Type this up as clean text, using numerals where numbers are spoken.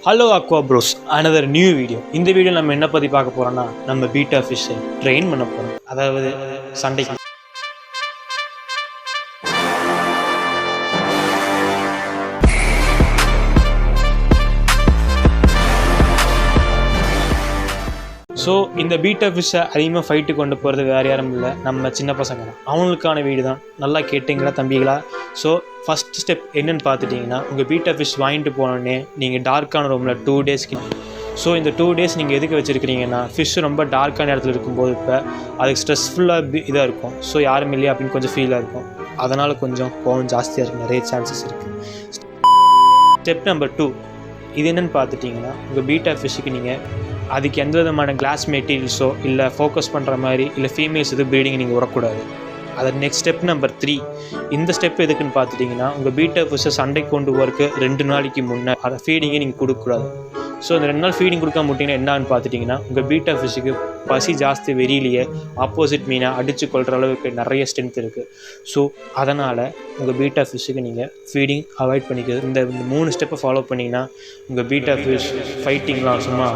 Hello aqua bros, another new video. இந்த video நம்ம என்ன பற்றி பார்க்க போகிறோன்னா, நம்ம பீட்டா ஃபிஷ்ஷை ட்ரெயின் பண்ண போகிறோம். அதாவது சண்டைக்கு. ஸோ இந்த பீட்டா ஃபிஷ்ஷை அதிகமாக ஃபைட்டு கொண்டு போகிறது வேறு யாரும் இல்லை, நம்ம சின்ன பசங்க தான். அவங்களுக்கான வீடு தான். நல்லா கேட்டிங்களா தம்பிகளா? ஸோ ஃபஸ்ட் ஸ்டெப் என்னென்னு பார்த்துட்டிங்கன்னா, உங்கள் பீட்டா ஃபிஷ் வாங்கிட்டு போனோடனே நீங்கள் டார்க்கான ரூமில் 2 டேஸ்க்கு. ஸோ இந்த 2 டேஸ் நீங்கள் எதுக்கு வச்சுருக்கிறீங்கன்னா, ஃபிஷ் ரொம்ப டார்க்கான இடத்துல இருக்கும்போது இப்போ அதுக்கு ஸ்ட்ரெஸ்ஃபுல்லாக இதாக இருக்கும். ஸோ யாரும் இல்லையா அப்படின்னு கொஞ்சம் ஃபீலாக இருக்கும். அதனால் கொஞ்சம் கோவம் ஜாஸ்தியாக இருக்குது, நிறைய சான்சஸ் இருக்குது. ஸ்டெப் நம்பர் 2 இது என்னென்னு பார்த்துட்டிங்கன்னா, உங்கள் பீட்டா ஃபிஷ்ஷுக்கு நீங்கள் அதுக்கு எந்த விதமான கிளாஸ் மெட்டீரியல்ஸோ இல்லை ஃபோக்கஸ் பண்ணுற மாதிரி இல்லை ஃபீமேல்ஸ் இது ப்ரீடிங் நீங்கள் விடக்கூடாது. அது நெக்ஸ்ட் ஸ்டெப் நம்பர் 3. இந்த ஸ்டெப் எதுக்குன்னு பார்த்துட்டிங்கன்னா, உங்கள் பீட்டா ஃபிஷ்ஷை சண்டைக்கு கொண்டு போகிறதுக்கு 2 நாளைக்கு முன்னே அதை ஃபீடிங்கை நீங்கள் கொடுக்கக்கூடாது. ஸோ இந்த 2 நாள் ஃபீடிங் கொடுக்காம விட்டிங்கன்னா என்னான்னு பார்த்துட்டிங்கன்னா, உங்கள் பீட்டா ஃபிஷ்ஷுக்கு பசி ஜாஸ்தி வெறியிலேயே ஆப்போசிட் மீனை அடித்து கொள்கிற அளவுக்கு நிறைய ஸ்ட்ரென்த் இருக்குது. ஸோ அதனால் உங்கள் பீட்டா ஃபிஷ்ஷுக்கு நீங்கள் ஃபீடிங் அவாய்ட் பண்ணிக்கிறது. இந்த 3 ஸ்டெப்பை ஃபாலோ பண்ணிங்கன்னா உங்கள் பீட்டா ஃபிஷ் ஃபைட்டிங்லாம் சும்மா